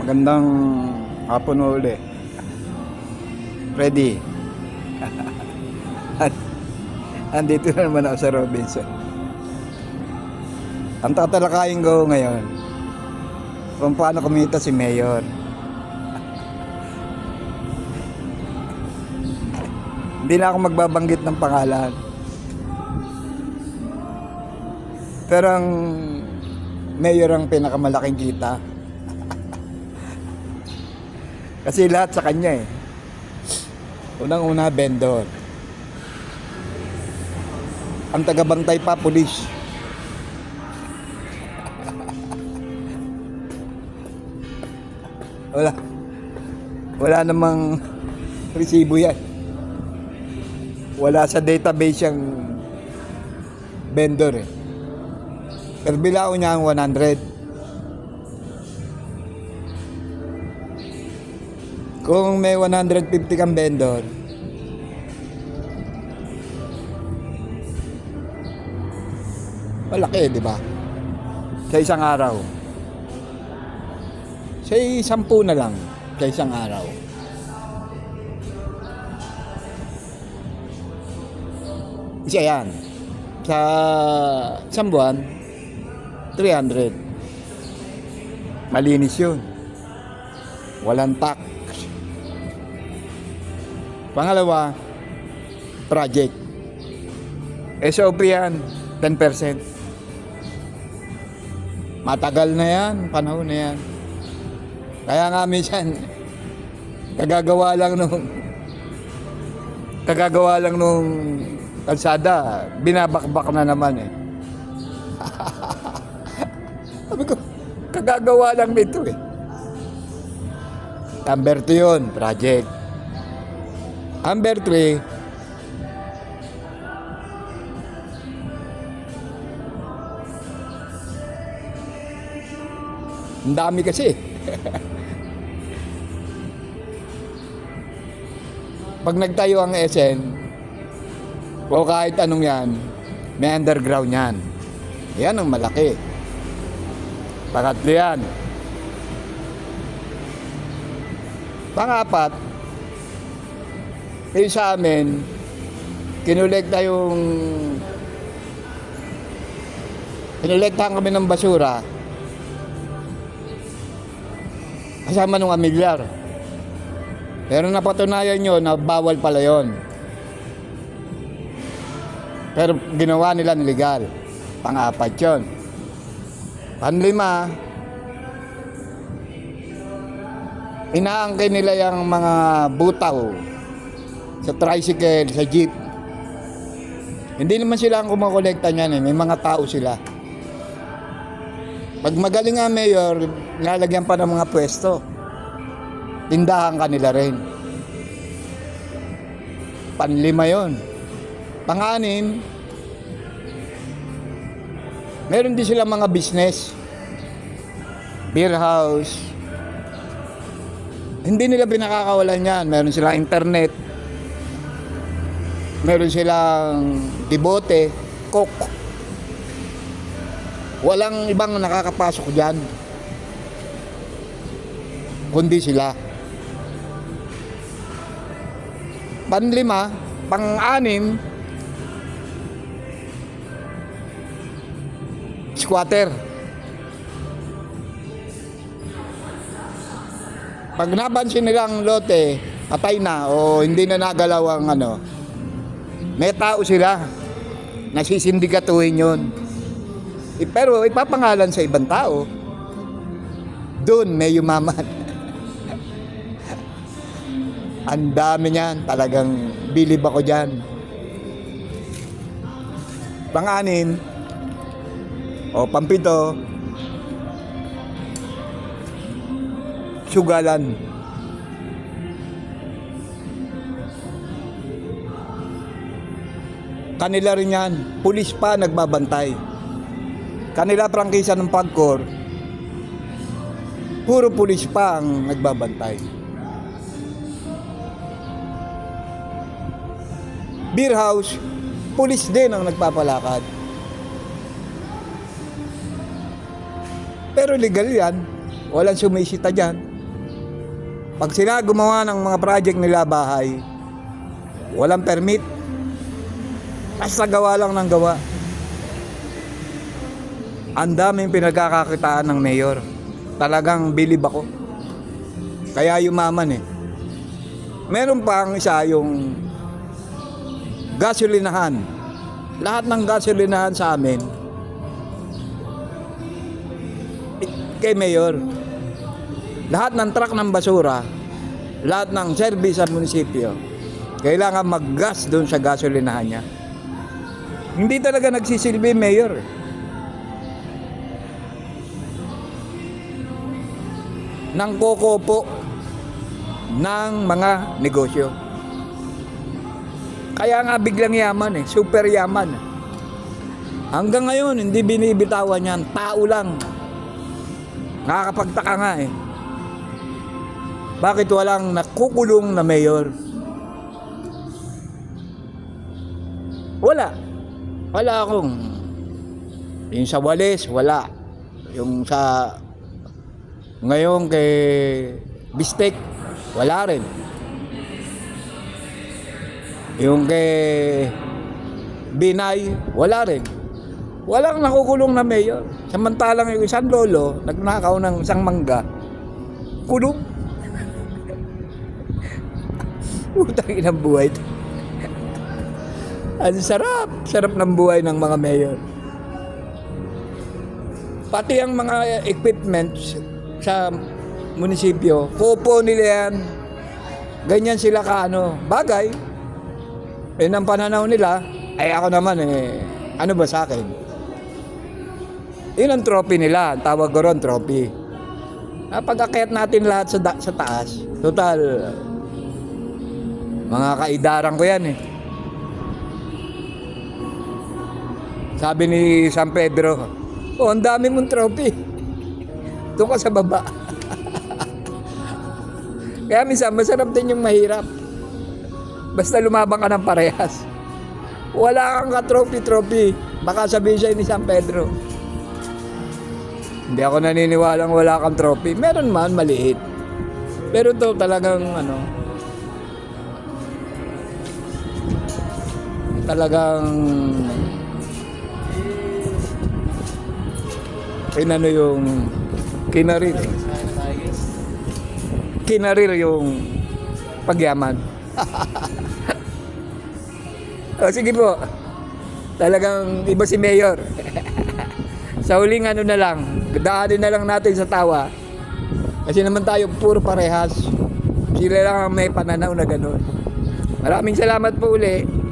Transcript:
Magandang hapon uli. Ready? Andito na naman ako sa Robinson. Ang tatalakayin ko ngayon kung paano kumita si Mayor. Hindi na ako magbabanggit ng pangalan. Pero ang Mayor ang pinakamalaking kita. Kasi lahat sa kanya eh. Unang-una, vendor. Ang tagabantay pa, pulis. Wala namang resibo yan. Wala sa database yung vendor eh. Pero bilao niya ang 100. Kung may 150 kang vendor, malaki, di ba? Sa isang araw. Sa 10 na lang sa isang araw. Isa yan. Sa isang buwan, 300. Malinis yun. Walang tax. Pangalawa, project. SOP yan, 10%. Matagal na yan, panahon na yan. Kaya nga minsan, kagagawa lang nung kalsada, binabakbak na naman eh. Sabi ko, kagagawa lang nito eh. Number 2 yun, project. Number 3, ang dami kasi. Pag nagtayo ang SN, o kahit anong yan, may underground yan. Yan ang malaki. Pangatlo yan. Pang-apat, yung sa amin, kinolektahan kami ng basura kasama nung amilyar. Pero napatunayan nyo na bawal pala yun. Pero ginawa nila legal. Pang-apat yun. Panlima, inaangkin nila yung mga butaw sa tricycle, sa jeep. Hindi naman sila ang kumakolekta niyan eh. May mga tao sila. Pag magaling ang mayor, lalagyan pa ng mga pwesto. Tindahan kanila rin. Panlima yon. Pang-anim, meron din sila mga business. Beer house. Hindi nila pinakakawalan yan. Meron silang internet. Meron silang dibote, coke. Walang ibang nakakapasok dyan kundi sila. Panlima, pang-anim, squatter. Pag napansin nilang lote, patay na o hindi na nagalaw ang may tao sila, nasisindikatuhin yun. Pero ipapangalan sa ibang tao, doon may yumaman. Ang dami niyan, talagang bilib ako dyan. Pang-anim, o pampito, sugalan. Kanila rin yan, pulis pa nagbabantay. Kanila prangkisa ng Pagcor, puro pulis pa ang nagbabantay. Beer house, pulis din ang nagpapalakad. Pero legal yan, walang sumisita dyan. Pag sila gumawa ng mga project nila bahay, walang permit. Basta gawa lang ng gawa. Ang daming pinagkakakitaan ng mayor. Talagang bilib ako. Kaya yumaman eh. Meron pa ang isa yung gasolinahan. Lahat ng gasolinahan sa amin kay mayor. Lahat ng truck ng basura, lahat ng service sa munisipyo, kailangan mag-gas doon sa gasolinahan niya. Hindi talaga nagsisilbi mayor. Nang kokopo ng mga negosyo. Kaya nga biglang yaman eh, super yaman. Hanggang ngayon, hindi binibitawan yan, tao lang. Nakakapagtaka nga eh. Bakit walang nakukulong na mayor? Wala. Wala akong. Yung sa Wales, wala. Yung sa ngayon kay Bistek, wala rin. Yung kay Binay, wala rin. Walang nakukulong na mayor. Samantalang yung isang lolo, nagnakaw ng isang mangga, kulong. Utang inang buhay. Ang sarap. Sarap ng buhay ng mga mayor. Pati ang mga equipments sa munisipyo, kupo nila yan. Ganyan sila kaano. Bagay. Yun ang pananaw nila. Ay ako naman ano ba sa akin? Yun ang trophy nila. Tawag ko ron trophy. Pag-akyat natin lahat sa taas. Total, mga kaidaran ko yan eh. Sabi ni San Pedro, oh, ang dami mong trophy. Doon ka sa baba. Kaya minsan, masarap din yung mahirap. Basta lumabang ka ng parehas. Wala kang ka-trophy. Baka sabihin siya ni San Pedro. Hindi ako naniniwalang wala kang trophy. Meron man, maliit. Pero ito talagang talagang yung kinarir yung pagyaman. O sige po, talagang iba si mayor. Sa huling na lang, daanin na lang natin sa tawa. Kasi naman tayo puro parehas. Sila lang ang may pananaw na gano'n. Maraming salamat po uli.